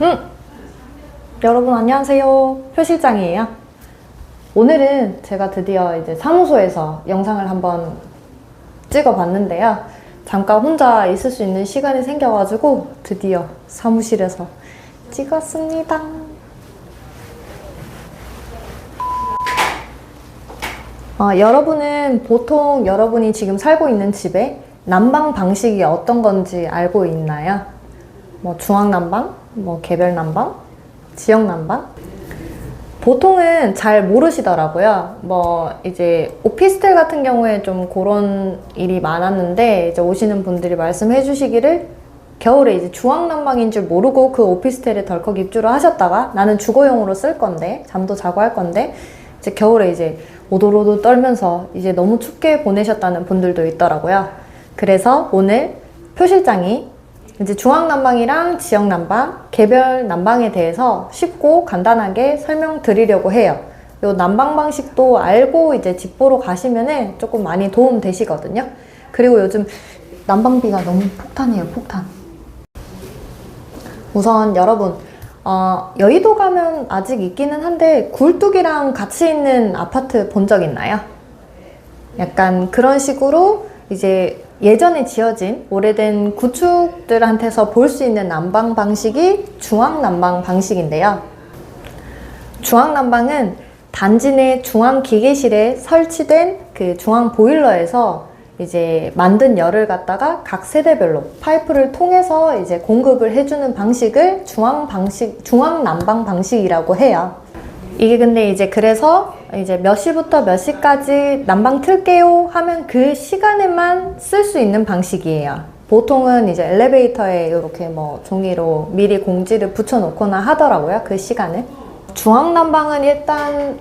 음, 여러분 안녕하세요. 표 실장이에요. 오늘은 제가 드디어 이제 사무소에서 영상을 한번 찍어봤는데요. 잠깐 혼자 있을 수 있는 시간이 생겨가지고 드디어 사무실에서 찍었습니다. 여러분은 보통 여러분이 지금 살고 있는 집에 난방 방식이 어떤 건지 알고 있나요? 뭐 중앙난방, 뭐 개별난방, 지역난방? 보통은 잘 모르시더라고요. 뭐 이제 오피스텔 같은 경우에 좀 그런 일이 많았는데 이제 오시는 분들이 말씀해 주시기를 겨울에 이제 중앙난방인 줄 모르고 그 오피스텔에 덜컥 입주를 하셨다가 나는 주거용으로 쓸 건데 잠도 자고 할 건데 이제 겨울에 이제 오돌오돌 떨면서 이제 너무 춥게 보내셨다는 분들도 있더라고요. 그래서 오늘 표 실장이 이제 중앙난방이랑 지역난방, 개별난방에 대해서 쉽고 간단하게 설명드리려고 해요. 요 난방 방식도 알고 이제 집 보러 가시면은 조금 많이 도움 되시거든요. 그리고 요즘 난방비가 너무 폭탄이에요, 폭탄. 우선 여러분, 여의도 가면 아직 있기는 한데 굴뚝이랑 같이 있는 아파트 본 적 있나요? 약간 그런 식으로 이제 예전에 지어진 오래된 구축들한테서 볼 수 있는 난방 방식이 중앙난방 방식인데요. 중앙난방은 단지 내 중앙기계실에 설치된 그 중앙 보일러에서 이제 만든 열을 갖다가 각 세대별로 파이프를 통해서 이제 공급을 해주는 방식을 중앙난방 방식이라고 해요. 이게 근데 이제 그래서 이제 몇 시부터 몇 시까지 난방 틀게요 하면 그 시간에만 쓸 수 있는 방식이에요. 보통은 이제 엘리베이터에 이렇게 뭐 종이로 미리 공지를 붙여 놓거나 하더라고요. 그 시간을. 중앙난방은 일단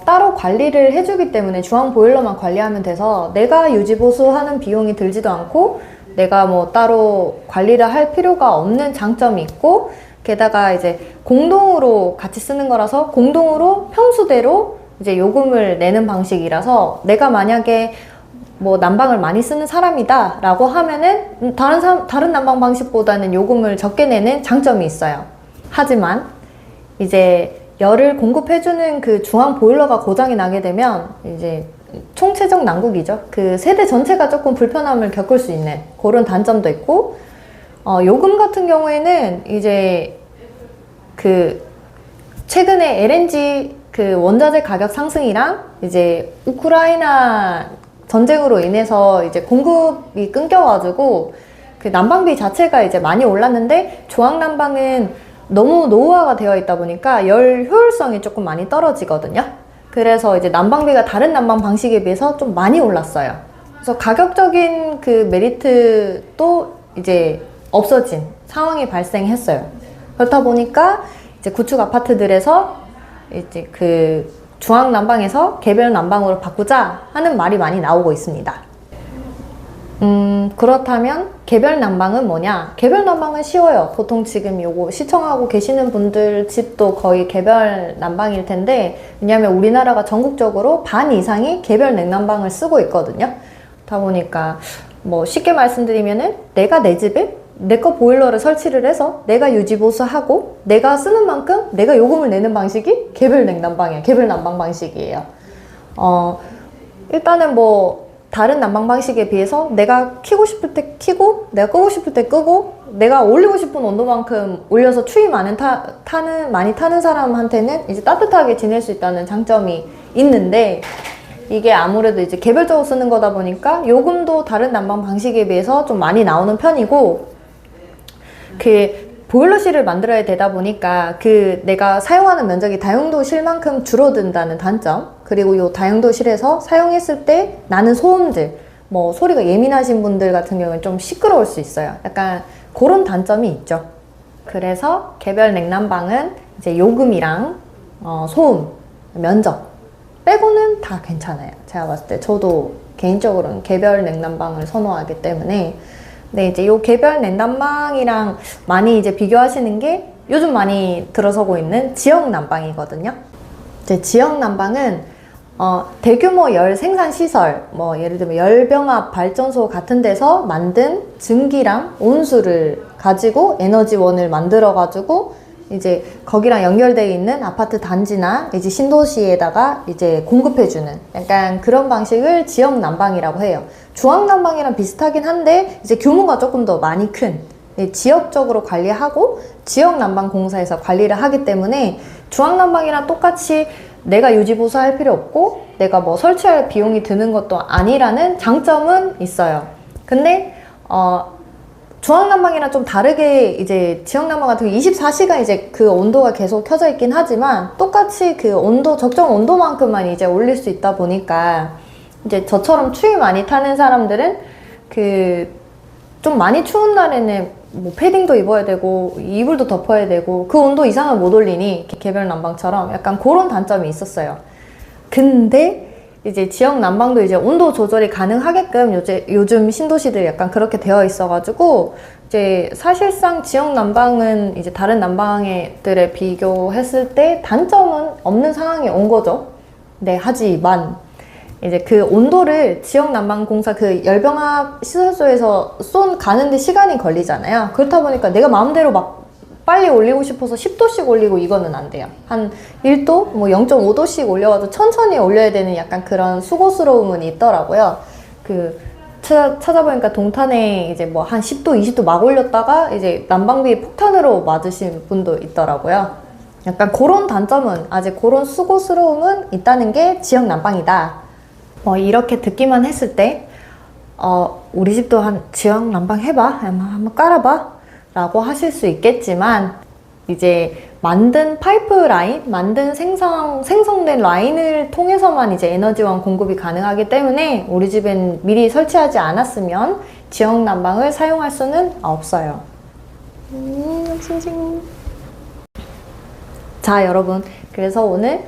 따로 관리를 해주기 때문에 중앙 보일러만 관리하면 돼서 내가 유지보수하는 비용이 들지도 않고 내가 뭐 따로 관리를 할 필요가 없는 장점이 있고 게다가 이제 공동으로 같이 쓰는 거라서 공동으로 평수대로 이제 요금을 내는 방식이라서 내가 만약에 뭐 난방을 많이 쓰는 사람이다 라고 하면은 다른 난방 방식보다는 요금을 적게 내는 장점이 있어요. 하지만 이제 열을 공급해주는 그 중앙 보일러가 고장이 나게 되면 이제 총체적 난국이죠. 그 세대 전체가 조금 불편함을 겪을 수 있는 그런 단점도 있고 요금 같은 경우에는 이제 그 최근에 LNG 그 원자재 가격 상승이랑 이제 우크라이나 전쟁으로 인해서 이제 공급이 끊겨가지고 그 난방비 자체가 이제 많이 올랐는데 중앙난방은 너무 노후화가 되어 있다 보니까 열 효율성이 조금 많이 떨어지거든요. 그래서 이제 난방비가 다른 난방 방식에 비해서 좀 많이 올랐어요. 그래서 가격적인 그 메리트도 이제 없어진 상황이 발생했어요. 그렇다 보니까 이제 구축 아파트들에서 이제 그 중앙난방에서 개별난방으로 바꾸자 하는 말이 많이 나오고 있습니다. 그렇다면 개별난방은 뭐냐? 개별난방은 쉬워요. 보통 지금 요거 시청하고 계시는 분들 집도 거의 개별난방일 텐데 왜냐면 우리나라가 전국적으로 반 이상이 개별 냉난방을 쓰고 있거든요. 그렇다 보니까 뭐 쉽게 말씀드리면은 내가 내 집에 내 거 보일러를 설치를 해서 내가 유지보수하고 내가 쓰는 만큼 내가 요금을 내는 방식이 개별 냉난방이에요. 개별 난방 방식이에요. 일단은 뭐 다른 난방 방식에 비해서 내가 켜고 싶을 때 켜고 내가 끄고 싶을 때 끄고 내가 올리고 싶은 온도만큼 올려서 추위 많이 타는 사람한테는 이제 따뜻하게 지낼 수 있다는 장점이 있는데 이게 아무래도 이제 개별적으로 쓰는 거다 보니까 요금도 다른 난방 방식에 비해서 좀 많이 나오는 편이고 그 보일러실을 만들어야 되다 보니까 그 내가 사용하는 면적이 다용도실만큼 줄어든다는 단점 그리고 요 다용도실에서 사용했을 때 나는 소음들 뭐 소리가 예민하신 분들 같은 경우는 좀 시끄러울 수 있어요. 약간 그런 단점이 있죠. 그래서 개별 냉난방은 이제 요금이랑 소음, 면적 빼고는 다 괜찮아요. 제가 봤을 때 저도 개인적으로는 개별 냉난방을 선호하기 때문에 네, 이제 요 개별 냉난방이랑 많이 이제 비교하시는 게 요즘 많이 들어서고 있는 지역 난방이거든요. 이제 지역 난방은 대규모 열 생산 시설, 뭐 예를 들면 열병합 발전소 같은 데서 만든 증기랑 온수를 가지고 에너지원을 만들어 가지고 이제 거기랑 연결되어 있는 아파트 단지나 이제 신도시에다가 이제 공급해주는 약간 그런 방식을 지역 난방이라고 해요. 중앙 난방이랑 비슷하긴 한데 이제 규모가 조금 더 많이 큰 지역적으로 관리하고 지역 난방 공사에서 관리를 하기 때문에 중앙 난방이랑 똑같이 내가 유지 보수할 필요 없고 내가 뭐 설치할 비용이 드는 것도 아니라는 장점은 있어요. 근데 중앙난방이랑 좀 다르게 이제 지역난방 같은 경우 24시간 이제 그 온도가 계속 켜져 있긴 하지만 똑같이 그 온도, 적정 온도만큼만 이제 올릴 수 있다 보니까 이제 저처럼 추위 많이 타는 사람들은 그 좀 많이 추운 날에는 뭐 패딩도 입어야 되고 이불도 덮어야 되고 그 온도 이상을 못 올리니 개별 난방처럼 약간 그런 단점이 있었어요. 근데 이제 지역 난방도 이제 온도 조절이 가능하게끔 요즘 신도시들 약간 그렇게 되어 있어가지고 이제 사실상 지역 난방은 이제 다른 난방들에 비교했을 때 단점은 없는 상황이 온 거죠. 네, 하지만 이제 그 온도를 지역 난방 공사 그 열병합 시설소에서 가는데 시간이 걸리잖아요. 그렇다 보니까 내가 마음대로 막 빨리 올리고 싶어서 10도씩 올리고 이거는 안 돼요. 한 1도, 뭐 0.5도씩 올려가지고 천천히 올려야 되는 약간 그런 수고스러움은 있더라고요. 찾아보니까 동탄에 이제 뭐 한 10도, 20도 막 올렸다가 이제 난방비 폭탄으로 맞으신 분도 있더라고요. 약간 그런 단점은, 아직 그런 수고스러움은 있다는 게 지역 난방이다. 이렇게 듣기만 했을 때, 우리 집도 한 지역 난방 해봐. 한번 깔아봐. 라고 하실 수 있겠지만 이제 만든 파이프라인, 생성된 라인을 통해서만 이제 에너지원 공급이 가능하기 때문에 우리 집엔 미리 설치하지 않았으면 지역 난방을 사용할 수는 없어요. 자, 여러분, 그래서 오늘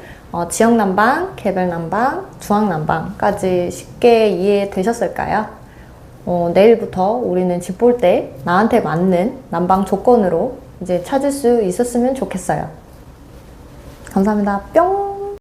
지역 난방, 개별 난방, 중앙 난방까지 쉽게 이해되셨을까요? 내일부터 우리는 집 볼 때 나한테 맞는 난방 조건으로 이제 찾을 수 있었으면 좋겠어요. 감사합니다. 뿅!